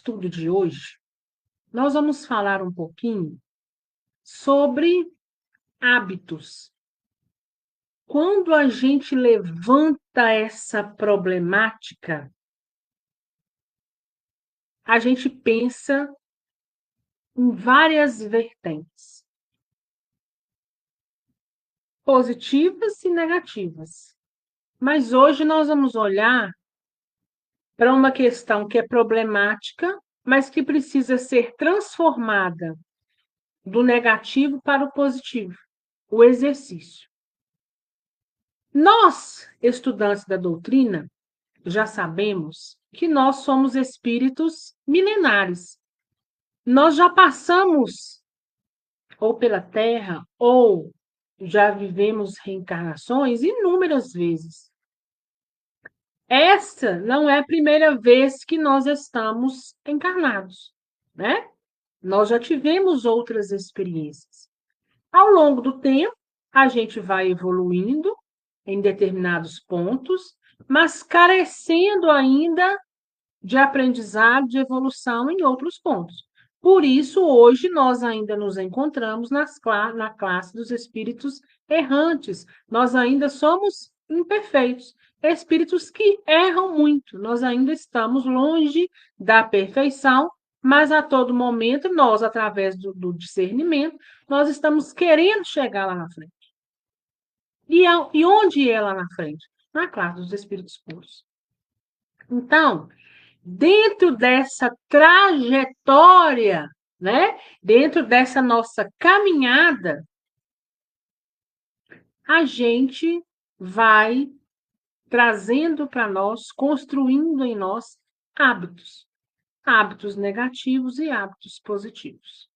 estudo de hoje, nós vamos falar um pouquinho sobre hábitos. Quando a gente levanta essa problemática, a gente pensa em várias vertentes, positivas e negativas. Mas hoje nós vamos olhar para uma questão que é problemática, mas que precisa ser transformada do negativo para o positivo, o exercício. Nós, estudantes da doutrina, já sabemos que nós somos espíritos milenares. Nós já passamos ou pela Terra, ou já vivemos reencarnações inúmeras vezes. Esta não é a primeira vez que nós estamos encarnados, né? Nós já tivemos outras experiências. Ao longo do tempo, a gente vai evoluindo em determinados pontos, mas carecendo ainda de aprendizado, de evolução em outros pontos. Por isso, hoje, nós ainda nos encontramos na classe dos espíritos errantes. Nós ainda somos imperfeitos, espíritos que erram muito. Nós ainda estamos longe da perfeição, mas a todo momento, nós, através do discernimento, nós estamos querendo chegar lá na frente. E onde é lá na frente? Na classe dos espíritos puros. Então, dentro dessa trajetória, né? Dentro dessa nossa caminhada, a gente vai trazendo para nós, construindo em nós hábitos. Hábitos negativos e hábitos positivos.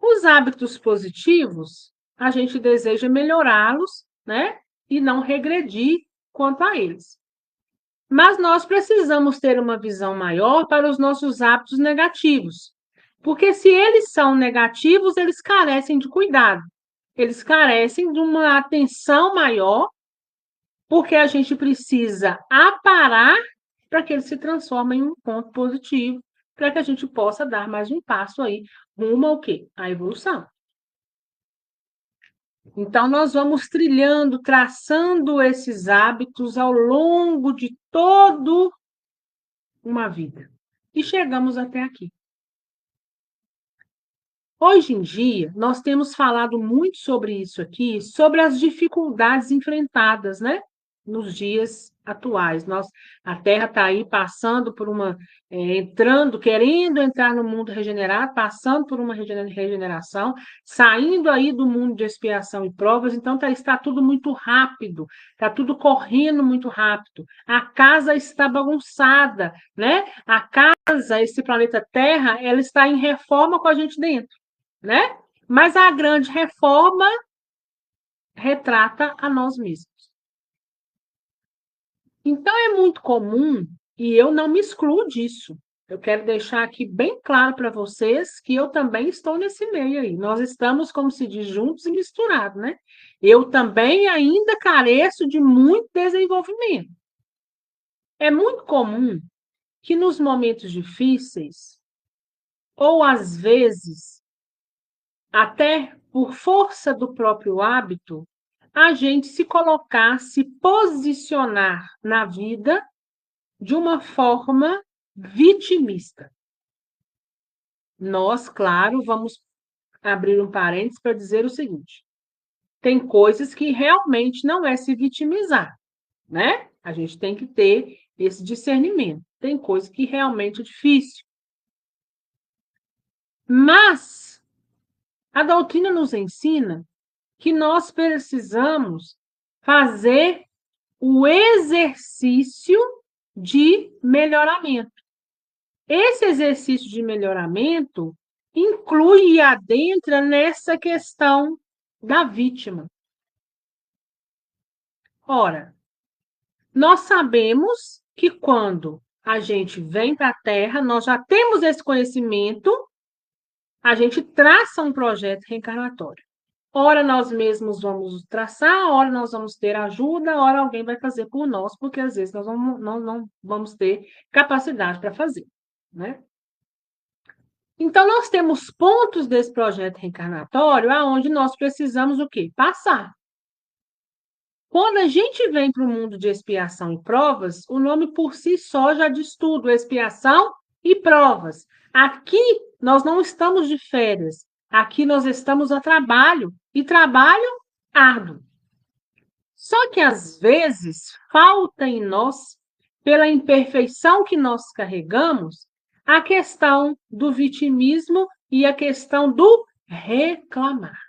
Os hábitos positivos, a gente deseja melhorá-los, né? E não regredir quanto a eles. Mas nós precisamos ter uma visão maior para os nossos hábitos negativos. Porque se eles são negativos, eles carecem de cuidado. Eles carecem de uma atenção maior, porque a gente precisa aparar para que eles se transformem em um ponto positivo, para que a gente possa dar mais um passo aí rumo ao quê? À evolução. Então, nós vamos trilhando, traçando esses hábitos ao longo de todo uma vida. E chegamos até aqui. Hoje em dia, nós temos falado muito sobre isso aqui, sobre as dificuldades enfrentadas, né? Nos dias atuais. A Terra está aí passando por querendo entrar no mundo regenerado, passando por uma regeneração, saindo aí do mundo de expiação e provas, então está tudo muito rápido, está tudo correndo muito rápido. A casa está bagunçada, né? A casa, esse planeta Terra, ela está em reforma com a gente dentro, né? Mas a grande reforma retrata a nós mesmos. Então, é muito comum, e eu não me excluo disso. Eu quero deixar aqui bem claro para vocês que eu também estou nesse meio aí. Nós estamos, como se diz, juntos e misturados, né? Eu também ainda careço de muito desenvolvimento. É muito comum que nos momentos difíceis, ou às vezes, até por força do próprio hábito, a gente se colocar, se posicionar na vida de uma forma vitimista. Nós, claro, vamos abrir um parênteses para dizer o seguinte: tem coisas que realmente não é se vitimizar, né? A gente tem que ter esse discernimento. Tem coisas que realmente é difícil. Mas a doutrina nos ensina que nós precisamos fazer o exercício de melhoramento. Esse exercício de melhoramento inclui e adentra nessa questão da vítima. Ora, nós sabemos que quando a gente vem para a Terra, nós já temos esse conhecimento, a gente traça um projeto reencarnatório. Ora nós mesmos vamos traçar, ora nós vamos ter ajuda, ora alguém vai fazer por nós, porque às vezes nós não vamos ter capacidade para fazer, né? Então, nós temos pontos desse projeto reencarnatório aonde nós precisamos o quê? Passar. Quando a gente vem para o mundo de expiação e provas, o nome por si só já diz tudo, expiação e provas. Aqui nós não estamos de férias, aqui nós estamos a trabalho, e trabalho árduo. Só que às vezes falta em nós, pela imperfeição que nós carregamos, a questão do vitimismo e a questão do reclamar.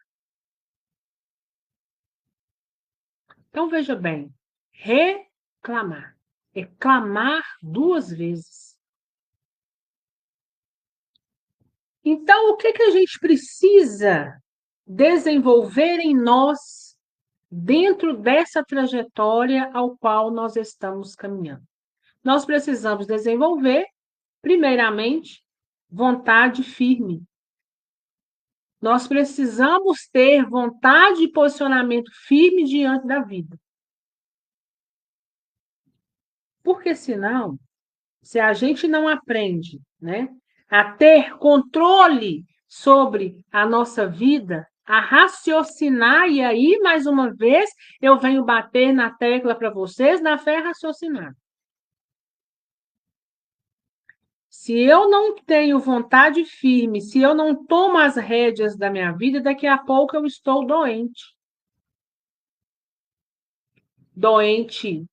Então veja bem, reclamar é clamar duas vezes. Então, o que a gente precisa desenvolver em nós dentro dessa trajetória ao qual nós estamos caminhando? Nós precisamos desenvolver, primeiramente, vontade firme. Nós precisamos ter vontade e posicionamento firme diante da vida. Porque senão, se a gente não aprende, né, a ter controle sobre a nossa vida, a raciocinar, e aí, mais uma vez, eu venho bater na tecla para vocês, na fé raciocinada. Se eu não tenho vontade firme, se eu não tomo as rédeas da minha vida, daqui a pouco eu estou doente. Doente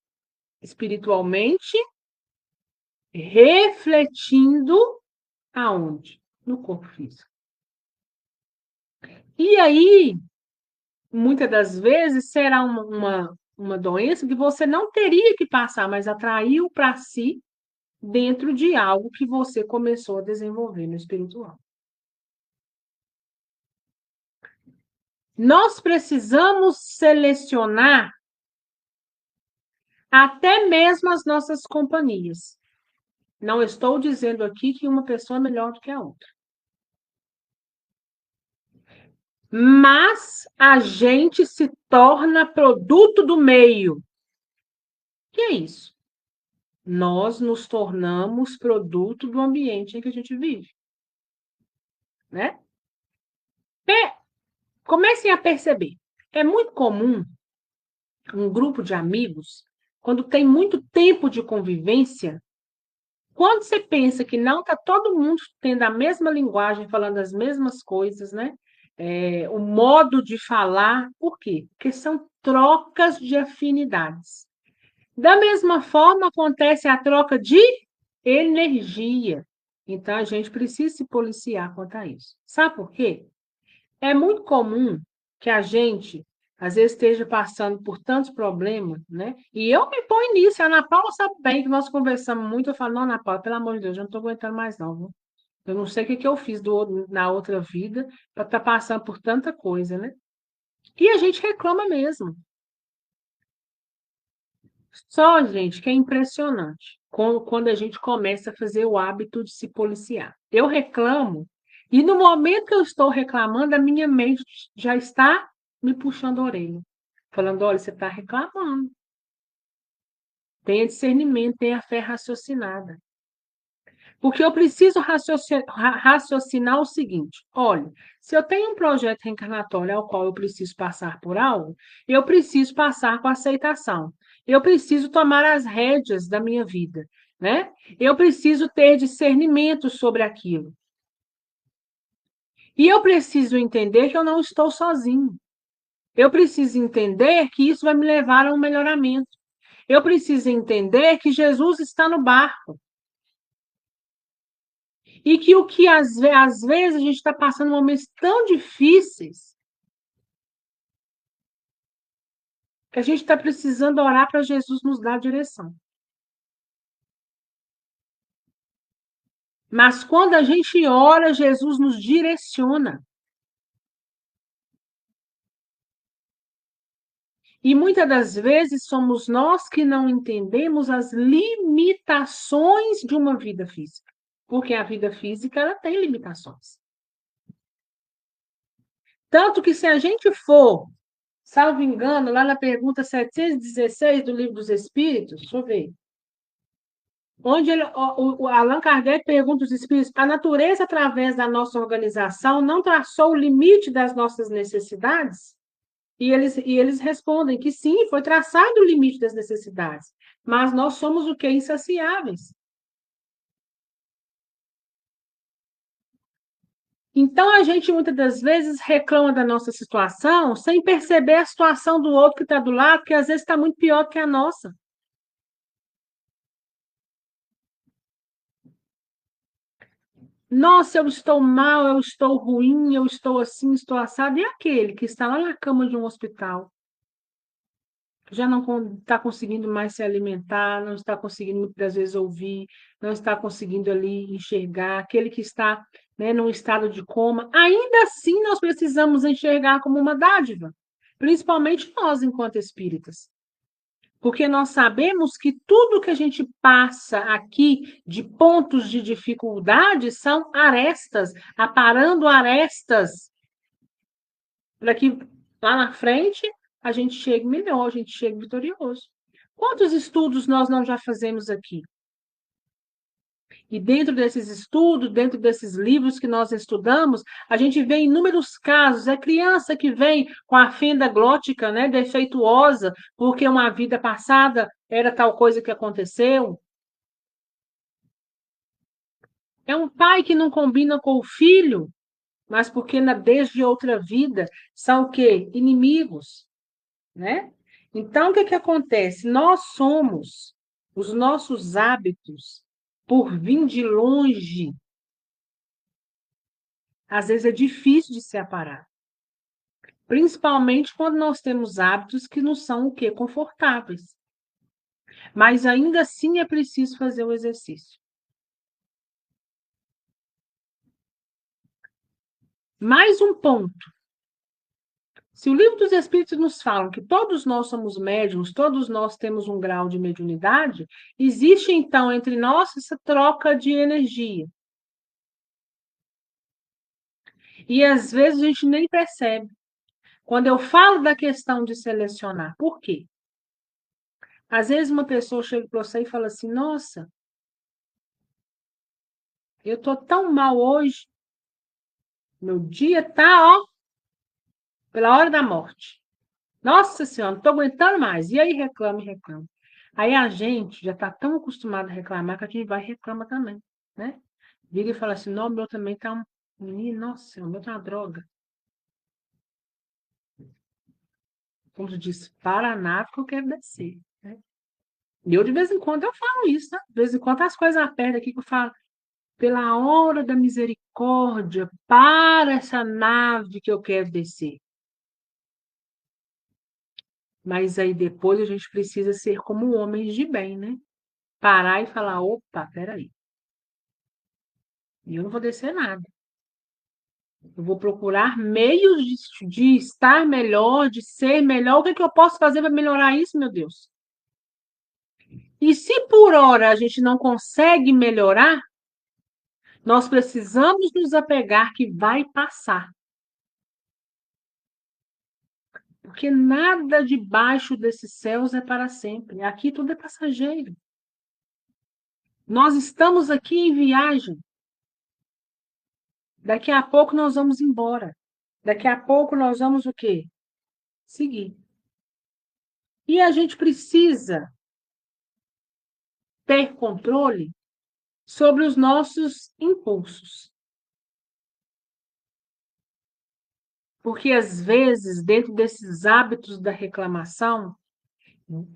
espiritualmente, refletindo aonde? No corpo físico. E aí, muitas das vezes, será uma doença que você não teria que passar, mas atraiu para si dentro de algo que você começou a desenvolver no espiritual. Nós precisamos selecionar até mesmo as nossas companhias. Não estou dizendo aqui que uma pessoa é melhor do que a outra. Mas a gente se torna produto do meio. O que é isso? Nós nos tornamos produto do ambiente em que a gente vive, né? Comecem a perceber. É muito comum um grupo de amigos, quando tem muito tempo de convivência, quando você pensa que não está todo mundo tendo a mesma linguagem, falando as mesmas coisas, né? O modo de falar, por quê? Porque são trocas de afinidades. Da mesma forma, acontece a troca de energia. Então, a gente precisa se policiar quanto a isso. Sabe por quê? É muito comum que a gente, às vezes, esteja passando por tantos problemas, né? E eu me ponho nisso. A Ana Paula sabe bem que nós conversamos muito. Eu falo, não, Ana Paula, pelo amor de Deus, eu não estou aguentando mais, não. Viu? Eu não sei o que eu fiz na outra vida para estar passando por tanta coisa, né? E a gente reclama mesmo. Só, gente, que é impressionante quando a gente começa a fazer o hábito de se policiar. Eu reclamo, e no momento que eu estou reclamando, a minha mente já está me puxando a orelha, falando: olha, você está reclamando. Tenha discernimento, tenha fé raciocinada. Porque eu preciso raciocinar o seguinte: olha, se eu tenho um projeto reencarnatório ao qual eu preciso passar por algo, eu preciso passar com aceitação. Eu preciso tomar as rédeas da minha vida, né? Eu preciso ter discernimento sobre aquilo. E eu preciso entender que eu não estou sozinho. Eu preciso entender que isso vai me levar a um melhoramento. Eu preciso entender que Jesus está no barco. E que o que às vezes a gente está passando momentos tão difíceis que a gente está precisando orar para Jesus nos dar a direção. Mas quando a gente ora, Jesus nos direciona. E muitas das vezes somos nós que não entendemos as limitações de uma vida física. Porque a vida física ela tem limitações. Tanto que se a gente for, salvo engano, lá na pergunta 716 do Livro dos Espíritos, deixa eu ver. onde o Allan Kardec pergunta aos espíritos: a natureza, através da nossa organização, não traçou o limite das nossas necessidades? E eles respondem que sim, foi traçado o limite das necessidades, mas nós somos o que? Insaciáveis. Então, a gente muitas das vezes reclama da nossa situação sem perceber a situação do outro que está do lado, que às vezes está muito pior que a nossa. Nossa, eu estou mal, eu estou ruim, eu estou assim, estou assado. E aquele que está lá na cama de um hospital, já não está conseguindo mais se alimentar, não está conseguindo muitas vezes ouvir, não está conseguindo ali enxergar, aquele que está, né, num estado de coma, ainda assim nós precisamos enxergar como uma dádiva, principalmente nós enquanto espíritas. Porque nós sabemos que tudo que a gente passa aqui de pontos de dificuldade são arestas, aparando arestas, para que lá na frente a gente chegue melhor, a gente chegue vitorioso. Quantos estudos nós não já fazemos aqui? E dentro desses estudos, dentro desses livros que nós estudamos, a gente vê inúmeros casos. É criança que vem com a fenda glótica, né, defeituosa, porque uma vida passada era tal coisa que aconteceu. É um pai que não combina com o filho, mas porque desde outra vida são o quê? Inimigos, né? Então, o que que acontece? Nós somos os nossos hábitos, por vir de longe, às vezes é difícil de se aparar. Principalmente quando nós temos hábitos que não são o quê? Confortáveis. Mas ainda assim é preciso fazer o exercício. Mais um ponto. Se o livro dos Espíritos nos fala que todos nós somos médiums, todos nós temos um grau de mediunidade, existe então entre nós essa troca de energia. E às vezes a gente nem percebe. Quando eu falo da questão de selecionar, por quê? Às vezes uma pessoa chega para você e fala assim: nossa, eu estou tão mal hoje, meu dia tá, ó, pela hora da morte. Nossa Senhora, não estou aguentando mais. E aí reclama e reclama. Aí a gente já está tão acostumado a reclamar que a gente vai e reclama também, né? Vira e fala assim: não, o meu também tá um. Menino, nossa, o meu tá uma droga. Como se diz, para a nave que eu quero descer, né? E eu, de vez em quando, eu falo isso, né? De vez em quando as coisas apertam aqui que eu falo, pela hora da misericórdia, para essa nave que eu quero descer. Mas aí depois a gente precisa ser como homens de bem, né? Parar e falar, opa, peraí, eu não vou descer nada. Eu vou procurar meios de estar melhor, de ser melhor. O que é que eu posso fazer para melhorar isso, meu Deus? E se por hora a gente não consegue melhorar, nós precisamos nos apegar que vai passar. Porque nada debaixo desses céus é para sempre. Aqui tudo é passageiro. Nós estamos aqui em viagem. Daqui a pouco nós vamos embora. Daqui a pouco nós vamos o quê? Seguir. E a gente precisa ter controle sobre os nossos impulsos. Porque, às vezes, dentro desses hábitos da reclamação,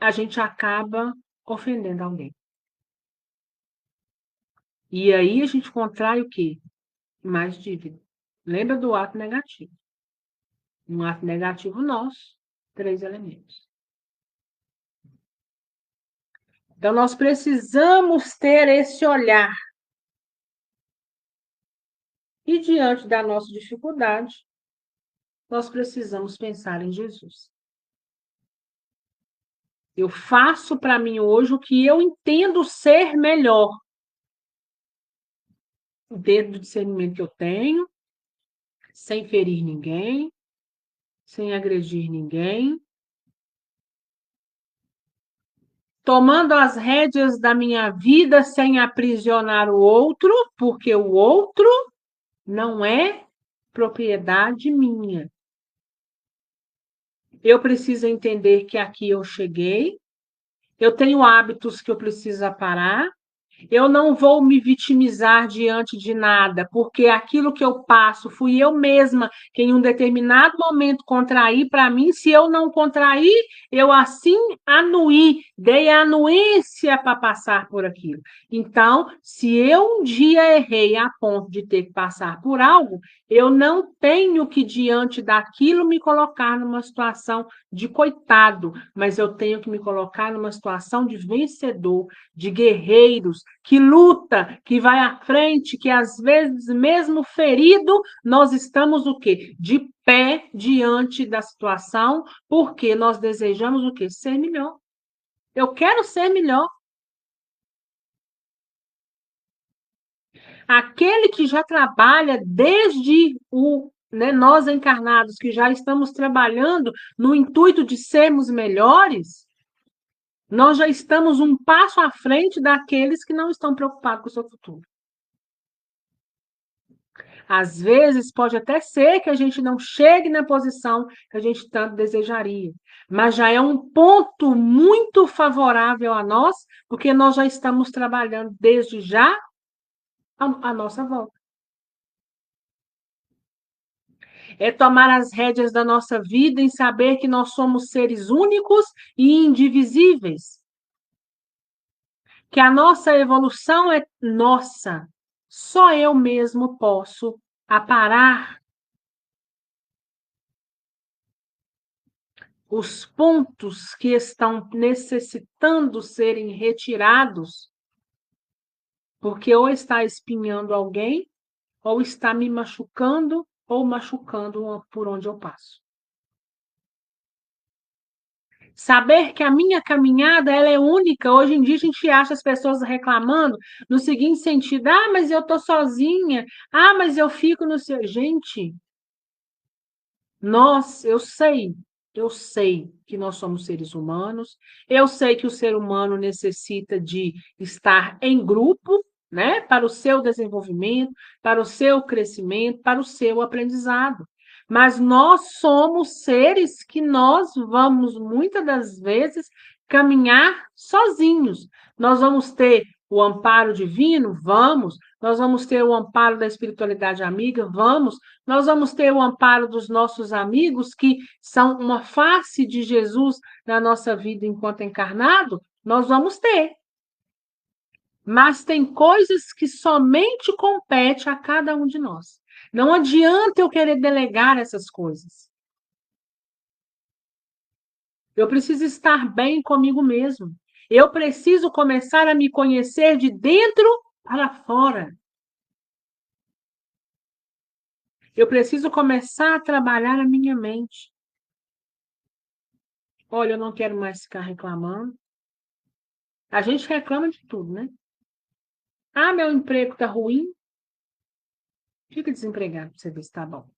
a gente acaba ofendendo alguém. E aí a gente contrai o quê? Mais dívida. Lembra do ato negativo. Um ato negativo nosso, 3 elementos. Então, nós precisamos ter esse olhar. E diante da nossa dificuldade, nós precisamos pensar em Jesus. Eu faço para mim hoje o que eu entendo ser melhor, dentro do discernimento que eu tenho, sem ferir ninguém, sem agredir ninguém, tomando as rédeas da minha vida sem aprisionar o outro, porque o outro não é propriedade minha. Eu preciso entender que aqui eu cheguei, eu tenho hábitos que eu preciso parar. Eu não vou me vitimizar diante de nada, porque aquilo que eu passo fui eu mesma que em um determinado momento contraí para mim. Se eu não contrair, eu assim anuí, dei a anuência para passar por aquilo. Então, se eu um dia errei a ponto de ter que passar por algo, eu não tenho que, diante daquilo, me colocar numa situação de coitado, mas eu tenho que me colocar numa situação de vencedor, de guerreiros, que luta, que vai à frente, que às vezes, mesmo ferido, nós estamos o quê? De pé diante da situação, porque nós desejamos o quê? Ser melhor. Eu quero ser melhor. Aquele que já trabalha desde nós encarnados, que já estamos trabalhando no intuito de sermos melhores, nós já estamos um passo à frente daqueles que não estão preocupados com o seu futuro. Às vezes, pode até ser que a gente não chegue na posição que a gente tanto desejaria, mas já é um ponto muito favorável a nós, porque nós já estamos trabalhando desde já a nossa volta. É tomar as rédeas da nossa vida em saber que nós somos seres únicos e indivisíveis, que a nossa evolução é nossa. Só eu mesmo posso aparar os pontos que estão necessitando serem retirados, porque ou está espinhando alguém, ou está me machucando, ou machucando por onde eu passo. Saber que a minha caminhada ela é única. Hoje em dia a gente acha as pessoas reclamando no seguinte sentido: ah, mas eu estou sozinha, ah, mas eu fico no seu. Gente, eu sei que nós somos seres humanos, eu sei que o ser humano necessita de estar em grupo, né, para o seu desenvolvimento, para o seu crescimento, para o seu aprendizado. Mas nós somos seres que nós vamos, muitas das vezes, caminhar sozinhos. Nós vamos ter o amparo divino? Vamos. Nós vamos ter o amparo da espiritualidade amiga? Vamos. Nós vamos ter o amparo dos nossos amigos, que são uma face de Jesus na nossa vida enquanto encarnado? Nós vamos ter. Mas tem coisas que somente compete a cada um de nós. Não adianta eu querer delegar essas coisas. Eu preciso estar bem comigo mesmo. Eu preciso começar a me conhecer de dentro para fora. Eu preciso começar a trabalhar a minha mente. Olha, eu não quero mais ficar reclamando. A gente reclama de tudo, né? Ah, meu emprego tá ruim. Fica desempregado para você ver se tá bom,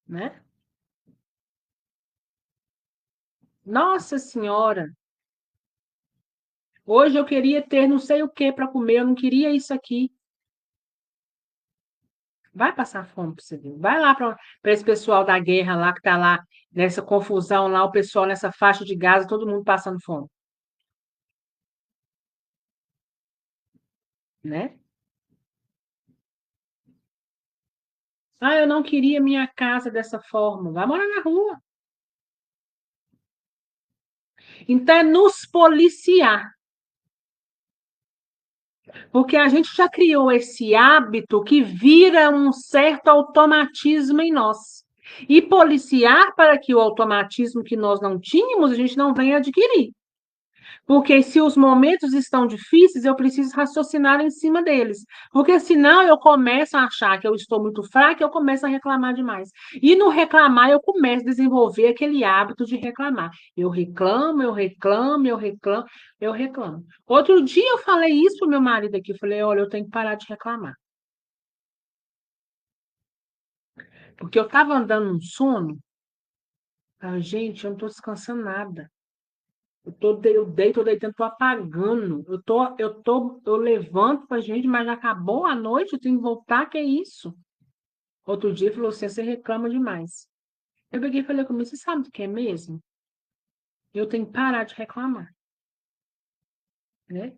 né? Nossa Senhora, hoje eu queria ter não sei o que para comer, eu não queria isso aqui. Vai passar fome para você ver. Vai lá para esse pessoal da guerra lá que tá lá nessa confusão lá, o pessoal nessa faixa de Gaza, todo mundo passando fome, né? Ah, eu não queria minha casa dessa forma. Vai morar na rua. Então é nos policiar, porque a gente já criou esse hábito que vira um certo automatismo em nós. E policiar para que o automatismo que nós não tínhamos, a gente não venha adquirir. Porque se os momentos estão difíceis, eu preciso raciocinar em cima deles. Porque senão eu começo a achar que eu estou muito fraca, eu começo a reclamar demais. E no reclamar, eu começo a desenvolver aquele hábito de reclamar. Eu reclamo, eu reclamo, eu reclamo, eu reclamo. Outro dia eu falei isso pro meu marido aqui, eu falei, olha, eu tenho que parar de reclamar. Porque eu estava andando num sono, gente, eu não estou descansando nada. Eu deitando, tô apagando. Eu levanto pra gente, mas já acabou a noite, eu tenho que voltar, que é isso? Outro dia ele falou assim, você reclama demais. Eu peguei e falei comigo, você sabe o que é mesmo? Eu tenho que parar de reclamar, né?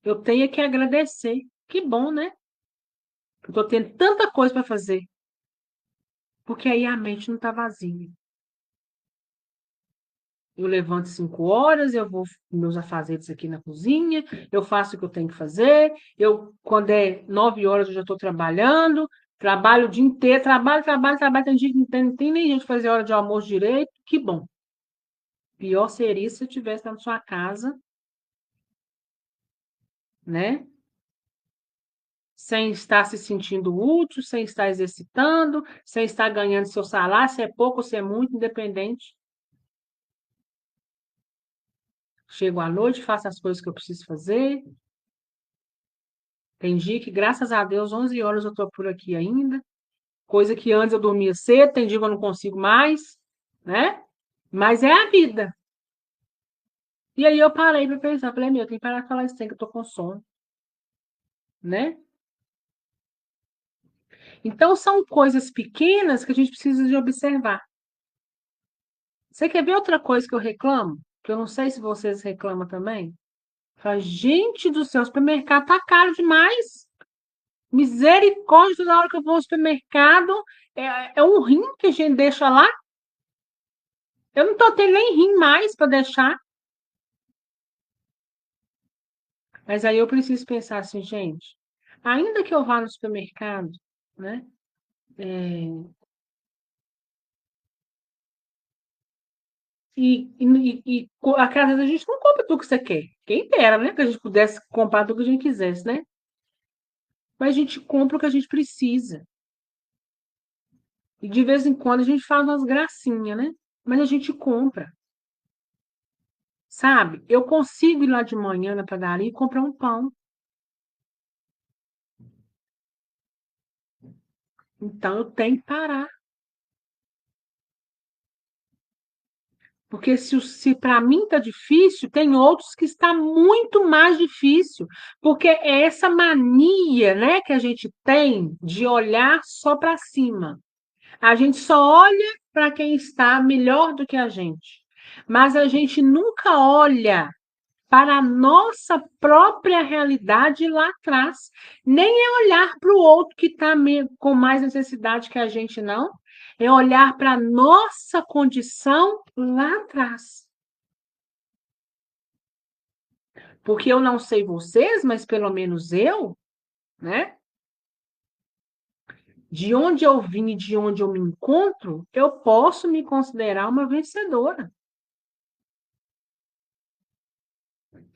Eu tenho que agradecer. Que bom, né? Eu tô tendo tanta coisa para fazer, porque aí a mente não tá vazia. Eu levanto 5 horas, eu vou meus afazeres aqui na cozinha, eu faço o que eu tenho que fazer. Quando é 9 horas, eu já estou trabalhando, trabalho o dia inteiro, trabalho. Tem dia que não tem nem gente fazer hora de almoço direito. Que bom. Pior seria se eu estivesse na sua casa, né? Sem estar se sentindo útil, sem estar exercitando, sem estar ganhando seu salário, se é pouco ou se é muito, independente. Chego à noite, faço as coisas que eu preciso fazer. Tem dia que, graças a Deus, 11 horas eu estou por aqui ainda. Coisa que antes eu dormia cedo, tem dia que eu não consigo mais, né? Mas é a vida. E aí eu parei para pensar, falei, meu, tem que parar de falar isso, tem que eu tô com sono, né? Então são coisas pequenas que a gente precisa de observar. Você quer ver outra coisa que eu reclamo? Que eu não sei se vocês reclamam também. Fala, gente do céu, o supermercado tá caro demais. Misericórdia, toda hora que eu vou ao supermercado, é um rim que a gente deixa lá. Eu não tô tendo nem rim mais para deixar. Mas aí eu preciso pensar assim, gente, ainda que eu vá no supermercado, né? Às vezes a gente não compra tudo que você quer. Quem dera, né? Que a gente pudesse comprar tudo que a gente quisesse, né? Mas a gente compra o que a gente precisa. E de vez em quando a gente faz umas gracinhas, né? Mas a gente compra, sabe? Eu consigo ir lá de manhã na padaria e comprar um pão. Então eu tenho que parar. Porque se para mim está difícil, tem outros que está muito mais difícil. Porque é essa mania, né, que a gente tem de olhar só para cima. A gente só olha para quem está melhor do que a gente. Mas a gente nunca olha para a nossa própria realidade lá atrás. Nem é olhar para o outro que está com mais necessidade que a gente, não. É olhar para a nossa condição lá atrás. Porque eu não sei vocês, mas pelo menos eu, né? De onde eu vim e de onde eu me encontro, eu posso me considerar uma vencedora.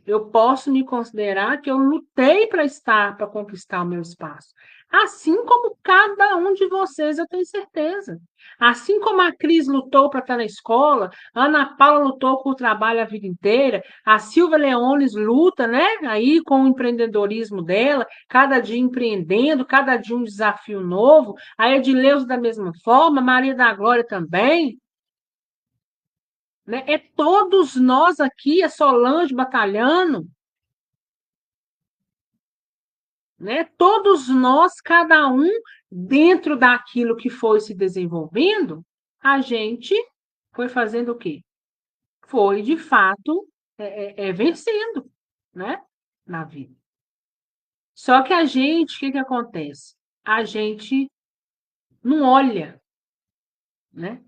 Eu posso me considerar que eu lutei para conquistar o meu espaço. Assim como cada um de vocês, eu tenho certeza. Assim como a Cris lutou para estar na escola, a Ana Paula lutou com o trabalho a vida inteira, a Silvia Leones luta, né? Aí com o empreendedorismo dela, cada dia empreendendo, cada dia um desafio novo. A Edileuza da mesma forma, a Maria da Glória também, né? É todos nós aqui, a Solange batalhando, né? Todos nós, cada um dentro daquilo que foi se desenvolvendo, a gente foi fazendo o quê? Foi, de fato, vencendo, né? Na vida. Só que a gente, o que que acontece? A gente não olha, né?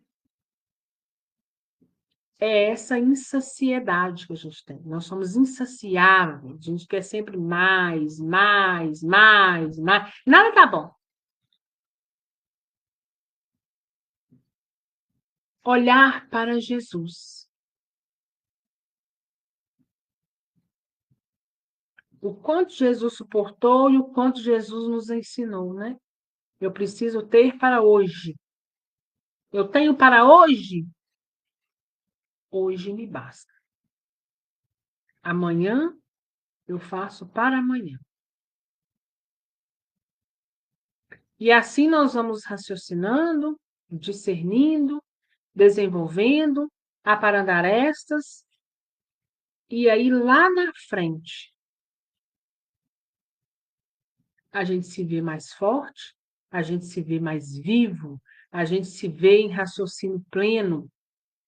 É essa insaciedade que a gente tem. Nós somos insaciáveis. A gente quer sempre mais, mais, mais, mais. Nada tá bom. Olhar para Jesus. O quanto Jesus suportou e o quanto Jesus nos ensinou, né? Eu preciso ter para hoje. Eu tenho para hoje, hoje me basta. Amanhã eu faço para amanhã. E assim nós vamos raciocinando, discernindo, desenvolvendo. aparando arestas, e aí lá na frente a gente se vê mais forte, a gente se vê mais vivo, a gente se vê em raciocínio pleno,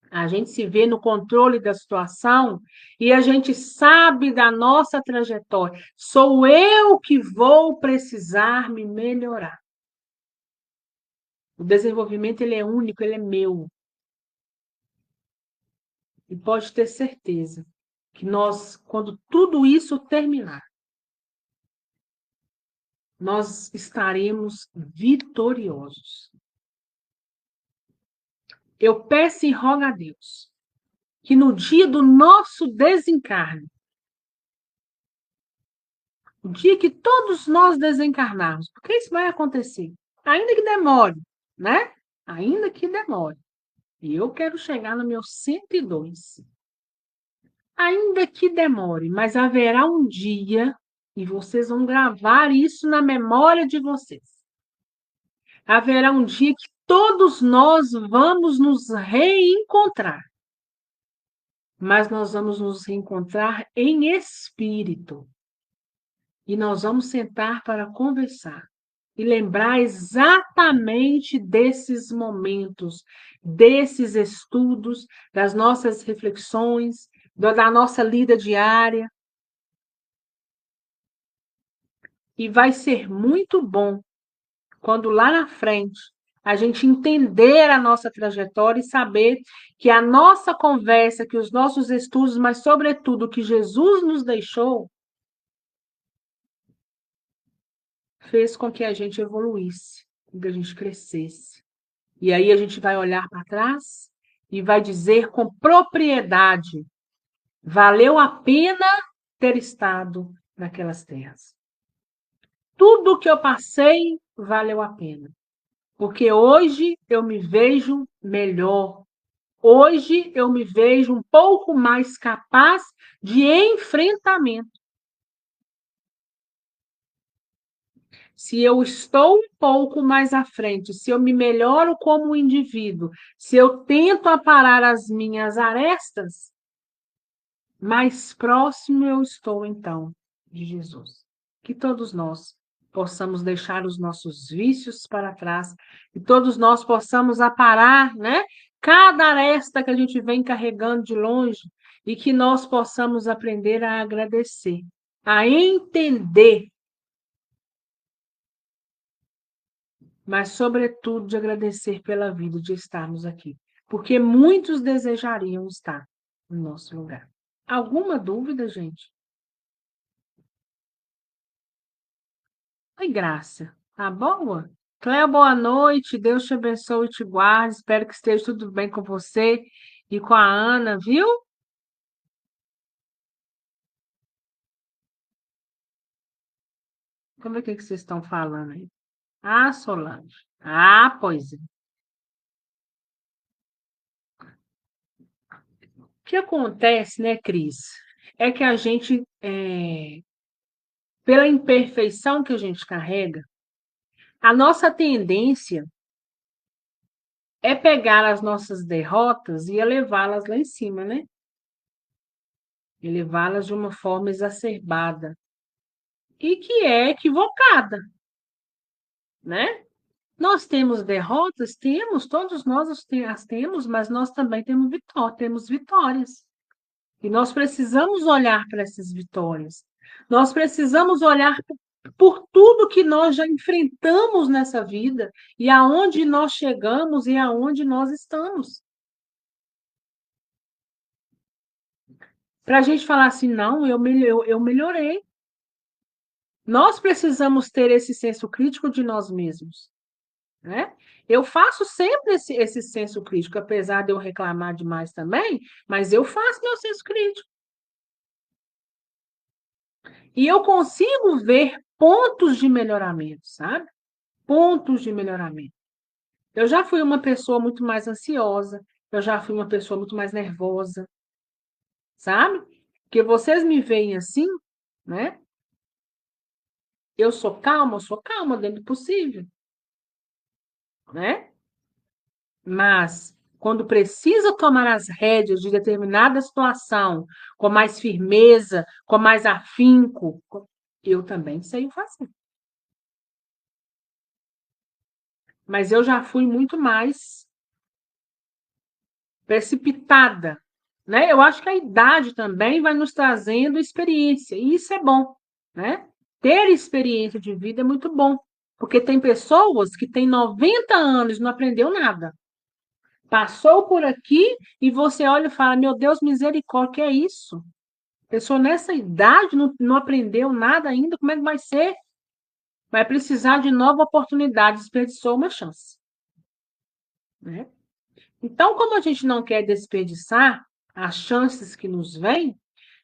a gente se vê no controle da situação e a gente sabe da nossa trajetória. Sou eu que vou precisar me melhorar. O desenvolvimento ele é único, ele é meu. E pode ter certeza que nós, quando tudo isso terminar, nós estaremos vitoriosos. Eu peço e rogo a Deus que no dia do nosso desencarne, o dia que todos nós desencarnarmos, porque isso vai acontecer, ainda que demore, né? Ainda que demore. E eu quero chegar no meu 102. Ainda que demore, mas haverá um dia, e vocês vão gravar isso na memória de vocês. Haverá um dia que todos nós vamos nos reencontrar, mas nós vamos nos reencontrar em espírito. E nós vamos sentar para conversar e lembrar exatamente desses momentos, desses estudos, das nossas reflexões, da nossa lida diária. E vai ser muito bom quando lá na frente a gente entender a nossa trajetória e saber que a nossa conversa, que os nossos estudos, mas sobretudo o que Jesus nos deixou, fez com que a gente evoluísse, com que a gente crescesse. E aí a gente vai olhar para trás e vai dizer com propriedade: valeu a pena ter estado naquelas terras. Tudo que eu passei valeu a pena, porque hoje eu me vejo melhor. Hoje eu me vejo um pouco mais capaz de enfrentamento. Se eu estou um pouco mais à frente, se eu me melhoro como indivíduo, se eu tento aparar as minhas arestas, mais próximo eu estou, então, de Jesus. Que todos nós possamos deixar os nossos vícios para trás e todos nós possamos aparar, né? Cada aresta que a gente vem carregando de longe e que nós possamos aprender a agradecer, a entender, mas, sobretudo, de agradecer pela vida de estarmos aqui, porque muitos desejariam estar no nosso lugar. Alguma dúvida, gente? Oi, Graça. Tá boa? Cléo, boa noite. Deus te abençoe e te guarde. Espero que esteja tudo bem com você e com a Ana, viu? Como é que vocês estão falando aí? Ah, Solange. Ah, pois é. O que acontece, né, Cris? É que a gente, pela imperfeição que a gente carrega, a nossa tendência é pegar as nossas derrotas e elevá-las lá em cima, né? Elevá-las de uma forma exacerbada e que é equivocada, né? Nós temos derrotas? Temos, todos nós as temos, mas nós também temos vitórias. E nós precisamos olhar para essas vitórias. Nós precisamos olhar por tudo que nós já enfrentamos nessa vida e aonde nós chegamos e aonde nós estamos. Para a gente falar assim, não, eu melhorei. Nós precisamos ter esse senso crítico de nós mesmos, né? Eu faço sempre esse senso crítico, apesar de eu reclamar demais também, mas eu faço meu senso crítico. E eu consigo ver pontos de melhoramento, sabe? Pontos de melhoramento. Eu já fui uma pessoa muito mais ansiosa, eu já fui uma pessoa muito mais nervosa, sabe? Porque vocês me veem assim, né? Eu sou calma dentro do possível, né? Mas quando precisa tomar as rédeas de determinada situação, com mais firmeza, com mais afinco, eu também sei o fazer. Mas eu já fui muito mais precipitada, né? Eu acho que a idade também vai nos trazendo experiência, e isso é bom, né? Ter experiência de vida é muito bom, porque tem pessoas que têm 90 anos e não aprendeu nada. Passou por aqui e você olha e fala: Meu Deus, misericórdia, que é isso? A pessoa nessa idade não aprendeu nada ainda, como é que vai ser? Vai precisar de nova oportunidade, desperdiçou uma chance, né? Então, como a gente não quer desperdiçar as chances que nos vêm,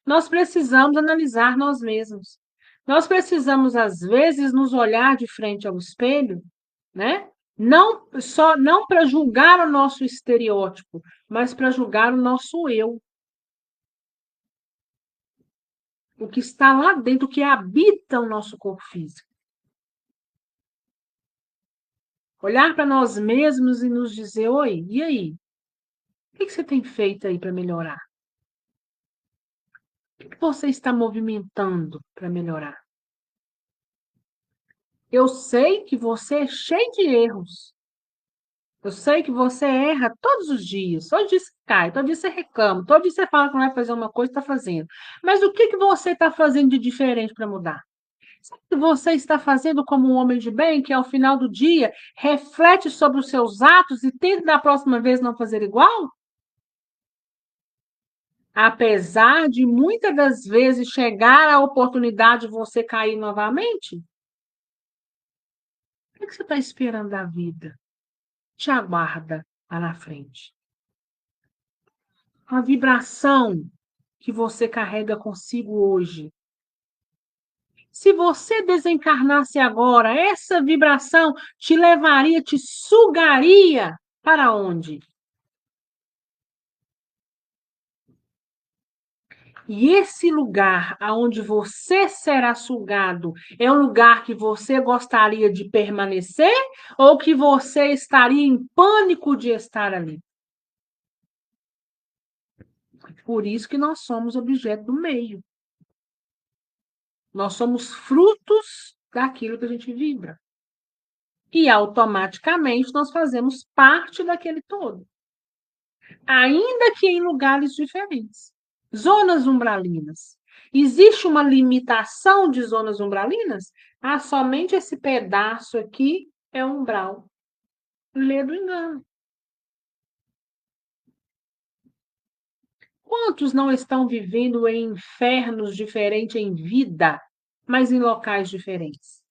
nós precisamos analisar nós mesmos. Nós precisamos, às vezes, nos olhar de frente ao espelho, né? Não para julgar o nosso estereótipo, mas para julgar o nosso eu, o que está lá dentro, o que habita o nosso corpo físico. Olhar para nós mesmos e nos dizer: Oi, e aí? O que você tem feito aí para melhorar? O que você está movimentando para melhorar? Eu sei que você é cheio de erros. Eu sei que você erra todos os dias. Todo dia você cai, todo dia você reclama, todo dia você fala que não vai fazer uma coisa e está fazendo. Mas o que você está fazendo de diferente para mudar? Sabe o que você está fazendo como um homem de bem, que ao final do dia reflete sobre os seus atos e tenta da próxima vez não fazer igual? Apesar de muitas das vezes chegar a oportunidade de você cair novamente? O que você está esperando da vida? Te aguarda lá na frente. A vibração que você carrega consigo hoje. Se você desencarnasse agora, essa vibração te levaria, te sugaria para onde? E esse lugar aonde você será sugado é um lugar que você gostaria de permanecer ou que você estaria em pânico de estar ali? Por isso que nós somos objeto do meio. Nós somos frutos daquilo que a gente vibra. E automaticamente nós fazemos parte daquele todo. Ainda que em lugares diferentes. Zonas umbralinas. Existe uma limitação de zonas umbralinas? Ah, somente esse pedaço aqui é umbral. Lê do engano. Quantos não estão vivendo em infernos diferentes em vida, mas em locais diferentes?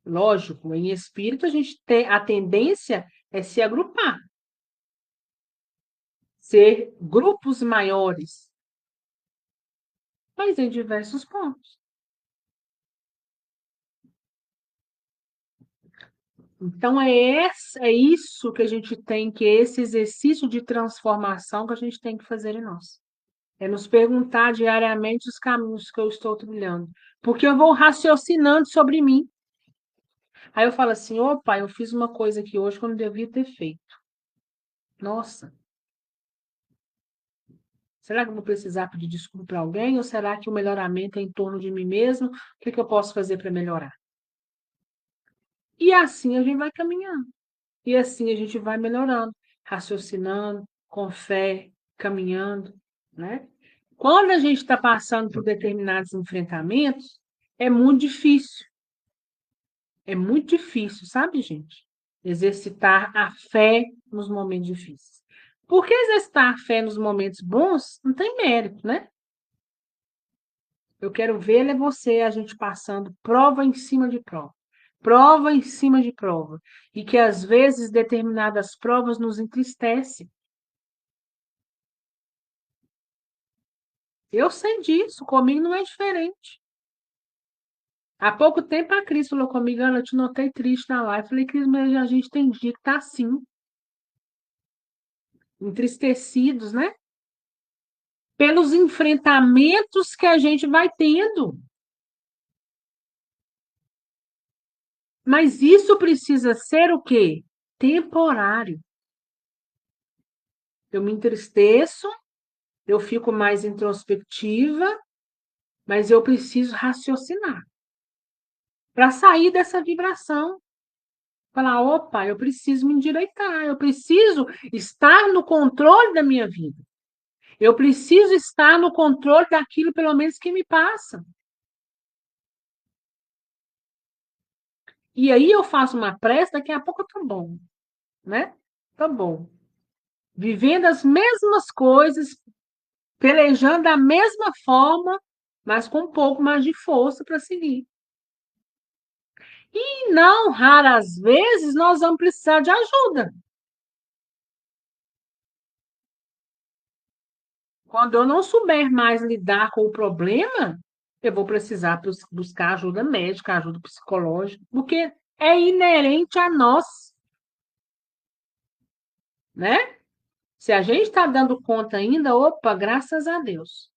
Lógico, em espírito a gente tem a tendência é se agrupar, ser grupos maiores, mas em diversos pontos. Então é isso que a gente tem que esse exercício de transformação que a gente tem que fazer em nós. É nos perguntar diariamente os caminhos que eu estou trilhando, porque eu vou raciocinando sobre mim. Aí eu falo assim: opa, eu fiz uma coisa aqui hoje que eu não devia ter feito. Nossa, será que eu vou precisar pedir desculpa para alguém? Ou será que o melhoramento é em torno de mim mesmo? O que eu posso fazer para melhorar? E assim a gente vai caminhando. E assim a gente vai melhorando, raciocinando, com fé, caminhando, né? Quando a gente está passando por determinados enfrentamentos, é muito difícil. É muito difícil, sabe, gente? Exercitar a fé nos momentos difíceis. Porque exercitar a fé nos momentos bons não tem mérito, né? Eu quero ver é você, a gente passando prova em cima de prova, prova em cima de prova, e que às vezes determinadas provas nos entristecem. Eu sei disso, comigo não é diferente. Há pouco tempo a Cris falou comigo: Ana, eu te notei triste na live. Eu falei: Cris, mas a gente tem dia que tá assim, entristecidos, né? Pelos enfrentamentos que a gente vai tendo. Mas isso precisa ser o quê? Temporário. Eu me entristeço, eu fico mais introspectiva, mas eu preciso raciocinar para sair dessa vibração. Falar, opa, eu preciso me endireitar, eu preciso estar no controle da minha vida. Eu preciso estar no controle daquilo, pelo menos, que me passa. E aí eu faço uma prece, daqui a pouco eu tô bom, né? Tá bom. Vivendo as mesmas coisas, pelejando da mesma forma, mas com um pouco mais de força para seguir. E não raras vezes nós vamos precisar de ajuda. Quando eu não souber mais lidar com o problema, eu vou precisar buscar ajuda médica, ajuda psicológica, porque é inerente a nós, né? Se a gente está dando conta ainda, opa, graças a Deus.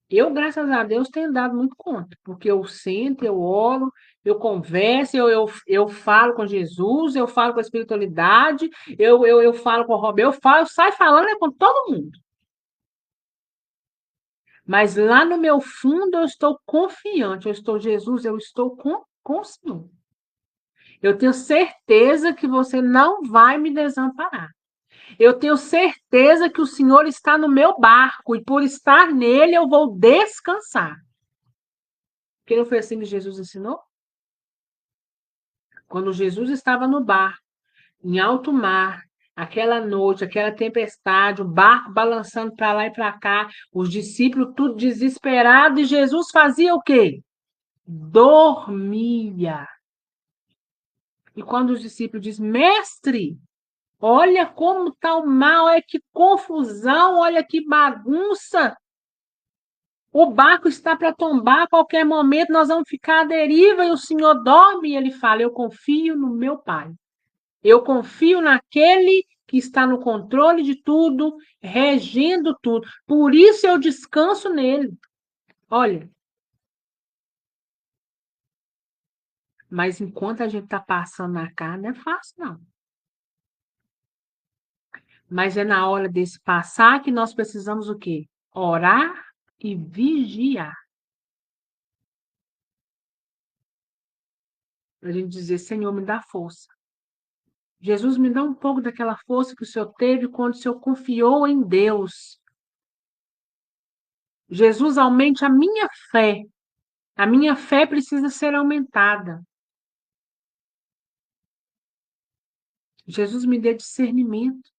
Eu, graças a Deus, tenho dado muito conta, porque eu sento, eu oro, eu converso, eu falo com Jesus, eu falo com a espiritualidade, eu falo com o Roberto, eu falo, eu saio falando com todo mundo. Mas lá no meu fundo eu estou confiante, eu estou, Jesus, eu estou com o Senhor. Eu tenho certeza que você não vai me desamparar. Eu tenho certeza que o Senhor está no meu barco e por estar nele eu vou descansar. Porque não foi assim que Jesus ensinou? Quando Jesus estava no barco, em alto mar, aquela noite, aquela tempestade, o barco balançando para lá e para cá, os discípulos tudo desesperados, e Jesus fazia o quê? Dormia. E quando os discípulos dizem, mestre, olha como está o mal, olha que confusão, olha que bagunça, o barco está para tombar a qualquer momento, nós vamos ficar à deriva e o Senhor dorme. E ele fala: eu confio no meu Pai. Eu confio naquele que está no controle de tudo, regendo tudo. Por isso eu descanso nele. Olha, mas enquanto a gente está passando na carne, não é fácil, não. Mas é na hora desse passar que nós precisamos o quê? Orar e vigiar. Para a gente dizer, Senhor, me dá força. Jesus, me dá um pouco daquela força que o Senhor teve quando o Senhor confiou em Deus. Jesus, aumente a minha fé. A minha fé precisa ser aumentada. Jesus me dê discernimento.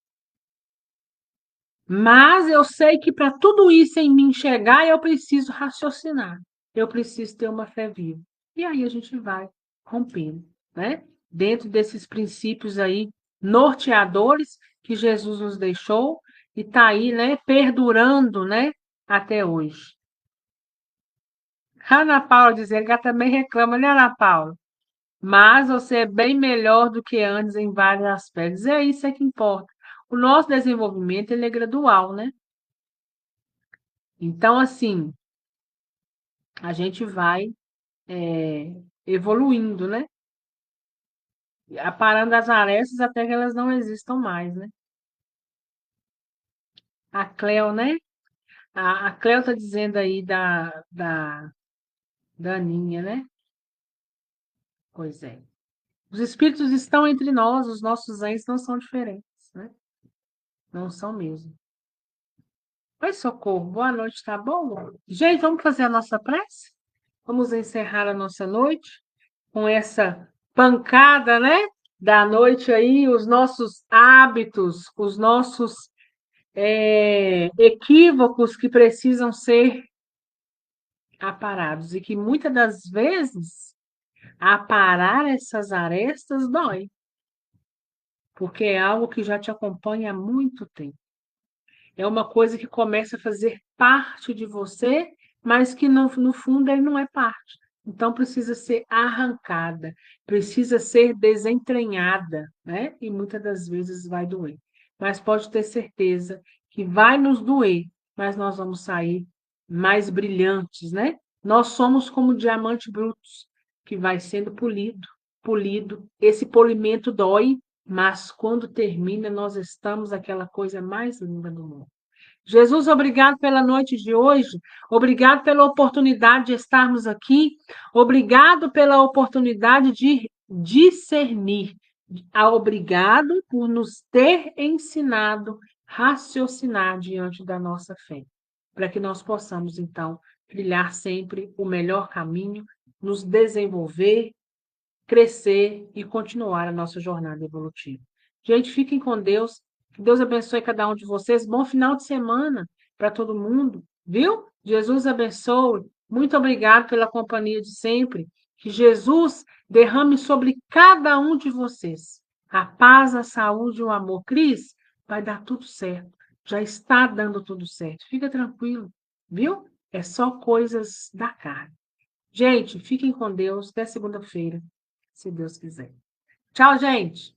Mas eu sei que para tudo isso em mim chegar, eu preciso raciocinar. Eu preciso ter uma fé viva. E aí a gente vai rompendo, né? Dentro desses princípios aí norteadores que Jesus nos deixou e está aí, né, perdurando, né, até hoje. Ana Paula dizendo que ela também reclama, né, Ana Paula? Mas você é bem melhor do que antes em vários aspectos. É isso que importa. O nosso desenvolvimento ele é gradual, né? Então, assim, a gente vai evoluindo, né? Aparando as arestas até que elas não existam mais, né? A Cleo, né? A Cleo tá dizendo aí da Aninha, né? Pois é. Os espíritos estão entre nós, os nossos entes não são diferentes, né? Não são mesmo. Oi, Socorro, boa noite, tá bom? Gente, vamos fazer a nossa prece? Vamos encerrar a nossa noite com essa pancada, né? Da noite aí, os nossos hábitos, os nossos equívocos que precisam ser aparados e que muitas das vezes aparar essas arestas dói, porque é algo que já te acompanha há muito tempo. É uma coisa que começa a fazer parte de você, mas que no fundo ele não é parte. Então precisa ser arrancada, precisa ser desentranhada, né? E muitas das vezes vai doer. Mas pode ter certeza que vai nos doer, mas nós vamos sair mais brilhantes, né? Nós somos como diamantes brutos. que vai sendo polido, polido. Esse polimento dói, mas quando termina, nós estamos aquela coisa mais linda do mundo. Jesus, obrigado pela noite de hoje, obrigado pela oportunidade de estarmos aqui, obrigado pela oportunidade de discernir, obrigado por nos ter ensinado a raciocinar diante da nossa fé, para que nós possamos, então, trilhar sempre o melhor caminho, nos desenvolver, crescer e continuar a nossa jornada evolutiva. Gente, fiquem com Deus. Que Deus abençoe cada um de vocês. Bom final de semana para todo mundo, viu? Jesus abençoe. Muito obrigado pela companhia de sempre. Que Jesus derrame sobre cada um de vocês a paz, a saúde e o amor. Cris, vai dar tudo certo. Já está dando tudo certo. Fica tranquilo, viu? É só coisas da carne. Gente, fiquem com Deus. Até segunda-feira, se Deus quiser. Tchau, gente!